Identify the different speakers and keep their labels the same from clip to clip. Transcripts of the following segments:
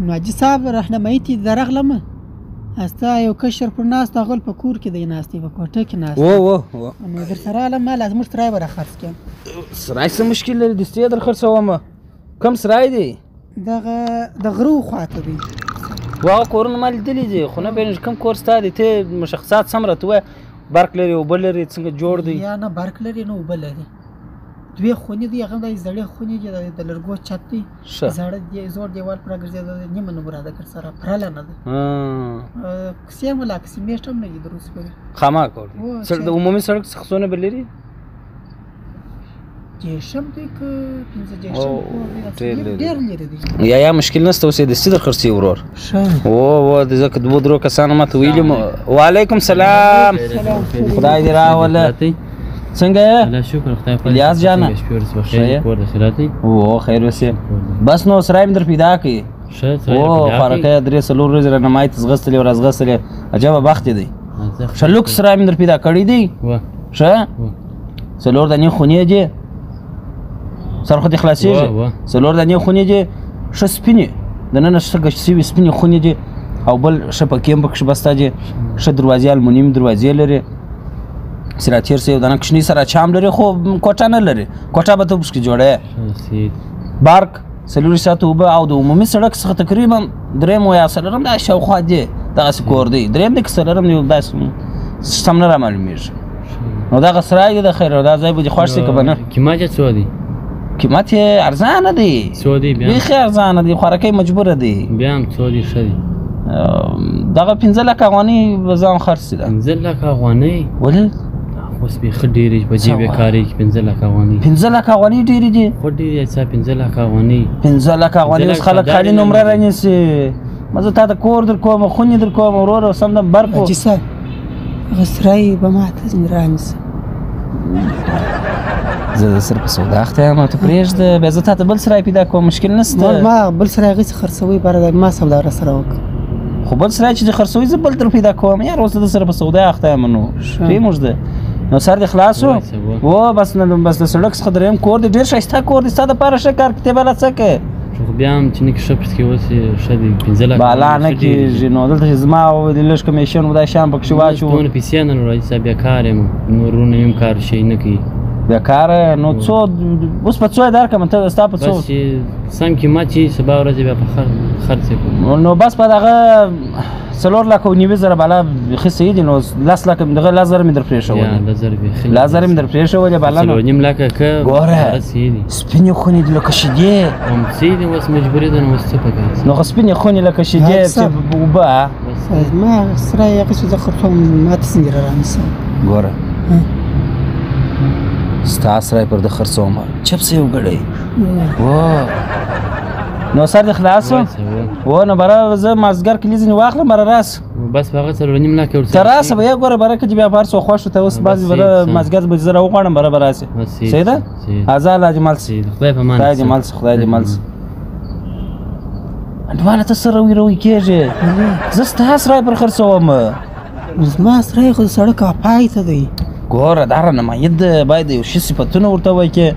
Speaker 1: نو حاجي صاحب راهنمایي ته درغلمه استا یو کشر پر ناست هغه په کور کې دی ناستې په کوټه کې ناست نو در سره علم ما لازم سرای به راخرڅ کړم
Speaker 2: سرای څه مشکل لري دستې در خرڅومه کوم سرای دی
Speaker 1: دغه د غرو خواته دی
Speaker 2: واغه کورونه ما لیدلي دي خو نه پوهېږم کوم کور ستا دی ته مشخصات سم راته ووایه برق لري اوبه لري څنګه جوړ دی
Speaker 1: یا نه برق لري نه اوبه لري دوی خونې دي هغه د زړې خونې دي د لرګو چت دی زړه دی زوړ دیوال پر ګرځېدلی نیمه نمره ده که سره پرله نه ده کیسې هم لا کیسې میاشت هم نه دي دروس پورې
Speaker 2: خامخا کور د عمومي سړک څخه څونه به لري
Speaker 1: جیشم دی که پنځه جیشم ډېر لرې دی
Speaker 2: یا مشکل نشته اوس یې دستي در خرڅوي ورور او ځکه دوه درو کسانو ماته ویلي وعلیکم سلام خدای دې راوله څنګه یې شکر خدای پاک الیاس جانه او خیر اوسې بس نو سرای مې در پیدا کړي او خورکۍ درې څلور ورځې رهنمایي ته ځغستلې او راځغستلې عجبه بخت دی ښه لوکس سرای مې در پیدا کړی دی ښه څلور دانې خونې دي سر خو دې خلاصېږي څلور دانې خونې دي ښه سپینې دننه ښه ګچ شوي سپینې خونې دي او بل ښه پکې هم پکښې بسته دي ښه دروازې المونیم دروازې لري سراتیر سه یو دانه کشنی سره چام لري خو کوټه نه لري کوټه به ته اوس کې جوړه بارک څلور ساعته اوبه او د عمومي سړک څخه تقریبا درېیم یا څلورم دا شاوخوا دی دغسې کور دی درېیم دی که څلورم دی داسې سم نه رامعلومېږي نو دغه سرای دی د خیر دا ځای به دې خوښ شي که به نه
Speaker 3: قیمت یې څو دی
Speaker 2: قیمت یې ارزانه دی بیخي ارزانه دی خوارکۍ مجبوره دی
Speaker 3: بیا هم څو دی ښه دی
Speaker 2: دغه 15 لکه افغانۍ به ځان خرڅ شي
Speaker 3: 15 لکه افغانۍ
Speaker 2: ولې
Speaker 3: اوس بیخي ډېرې په جیب یې کارېږي 15 لکه افغانۍ
Speaker 2: 15 لکه افغانۍ ډېرې دي
Speaker 3: خو ډېرې څه 15 لکه افغانۍ
Speaker 2: 15 لکه افغانۍ اوس خلک خالي نمره رانیسي ما زه تا ته کور در کوم خونې در کوم وروره سم د برق
Speaker 1: حاجي صاحب هغه سرای به ما ته رانیسه
Speaker 2: زه د سر په سودا اخته یم او ته پرېږده بیا زه تا ته بل سرای پیدا کوم مشکل نشته
Speaker 1: ما بل سرای هغسې خرڅوئ باره ما سودا راسره وکړه
Speaker 2: خو بل سرای چې دې خرڅوي زه بل در پیدا کوم یار اوس د سره په سودا اخته یم نو پرېموږده نو سر دې خلاص و بس د سړک څخه درېیم کور دی ډېر ښایسته کور دی ستا دپاره ښه کار کتې بله څه کوې
Speaker 3: خو بیا هم چې نه کې ښه پسې اوس ښه دی 15 لکه
Speaker 2: بالا نه کېږي نو دلته چې زما لږ کمیشن و دا شیان پکښې واچوو
Speaker 3: دونه پیسې نه لرو حاجي صاحب بیکار یم نورونه هم کار شی نه کوي
Speaker 2: بیکاره نو څو اوس په څو یې درکړم ته ستا په څو
Speaker 3: بس چې سم قیمت چې سبا ورځې بیا په خرڅ یې کړو
Speaker 2: نو بس په دغه 4 لکه و 90 بالا بیخي صحیح دي نو 10 لکه دغه 10 زره مې در پرېښولې 10 زره مې در پرېښولې بالا نو
Speaker 3: 9 لکه که
Speaker 2: ګوره سپینې خونې دي لکه شیدې
Speaker 3: صحیح دي اوس مجبوري ده نو اوس څه پکار
Speaker 2: نو خو سپینې خونې لکه شیدې اوبه
Speaker 1: ما سرای هغسې زه خرڅوم ما ته څنګه رانیسه
Speaker 2: ګوره ستا سرای پر د خرڅوم چپ سه یو ګړی نو سر دې خلاص و نو بره زه مازدیګر کلي ځینې واخلم بره راس
Speaker 3: بس په هغه 4.5 لکه ورسره
Speaker 2: ته راسه به یې ګوره بره که دې بیا په هر څو خوښ ته اوس بعضې بره مازدیګر به زه راوغواړم بره به راسې صحیح ده ازا الله دې مل سي
Speaker 3: خدای په امان
Speaker 2: خدای دې مل سي خدای دې مل سي انډواله ته څه روی روی کېږې زه ستا سرای پر خرڅوم
Speaker 1: زما سرای خو د سړک پای ته دی
Speaker 2: ګوره دا رهنمایي ده باید یو ښه صفتونه ورته وایي کې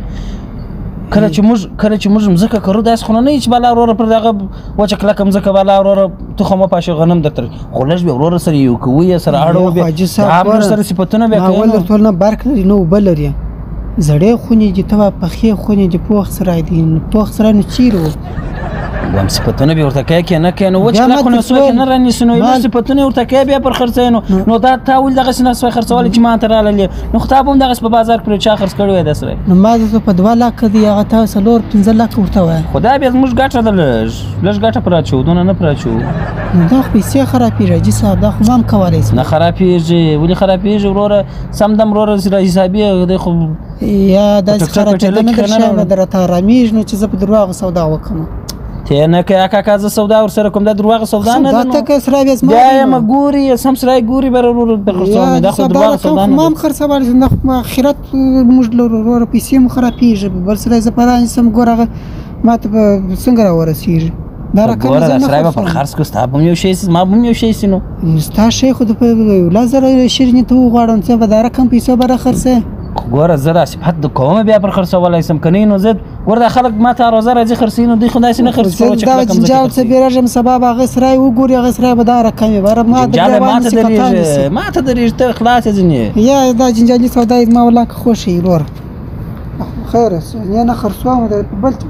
Speaker 2: کله چې موږ مځکه کرو داسې خو نه وي چې بالا وروره پر دغه وچه کلکه مځکه بالا وروره تخم وپاشي غنم درته خو لږ بیا وروره سره یو کوو یې سره اړوو بیا موږ سره صفتونه بیا کوي
Speaker 1: اول ټول نه برق لري نه اوبه لري زړې خونې دي ته پخې خونې دي پوخ سرای دي پوخ سرای نو چیرې و
Speaker 2: هم صفتونه بیا ورته کوې که نه کوې نو وچ کلک خو نه څوک نه رانیسي نو نور صفتونه ورته کوې بیا پر خرڅوي نو دا تا ولې دغسې نه سوی خرڅولی چې ما ته راغللې نو خو تا به هم دغسې په بازار کې چا خرڅ کړی وی دا سره
Speaker 1: نو ما درته په 2 لکه دی هغه تا 4-5 لکه ورته وایه
Speaker 2: خو دا بیا زموږ ګټه ده لږ ګټه پر اچوو دونه نه پر اچوو
Speaker 1: نو دا خو پیسې خرابېږي حاجي صاحب دا خو ما هم کولی شم
Speaker 2: نه خرابېږي ولې خرابېږي وروره سم دم وروره حسابي دی خو
Speaker 1: یا داسې خرابېده نه در شوی نه در راته ارامېږي نو چې زه په درواغو سودا وکړم
Speaker 2: ته نه کوې کاکا زه سودا ورسره کوم دا درواغه سودا نه ده
Speaker 1: ته که سرای بیا زما
Speaker 2: بیا یې مه ګوري سم سرای ګوري به وروره در خرڅوم دا خو درواغه سودا نه
Speaker 1: ما هم خرڅولی شم دا خو آخرت موږ لرو وروره پیسې مو خرابېږي بل سرای زه په رانیسم ګوره هغه ما ته به څنګه راورسېږي دا رقم
Speaker 2: ګوره دا سرای به پر خرڅ کړو ستا به هم یو شی سي زما به هم یو شی سي نو
Speaker 1: ستا شی خو د 10,000 شیریني ته وغواړم څه به دا رقم پیسو به راخرڅوې
Speaker 2: ګوره زه دا صفت د کومه بیا پر خرڅولی سم که نه نو زه وردا خلک ما ته روزه راځي خرڅینو دوی خو داسې نه خرڅوي چې
Speaker 1: دا جنجال څه بیرېږم سبا به هغه سرای وګوري هغه سرای به دا رقم وي ما
Speaker 2: ته درېږي ته خلاص یې ځینې
Speaker 1: یا دا جنجالي سودا زما والله که خوښ یي ورور خیر نه خرڅوم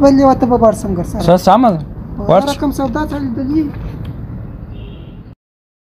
Speaker 1: بل یوه ته به بار سم ګر سره
Speaker 2: سمه
Speaker 1: رقم سودا ته لیدلي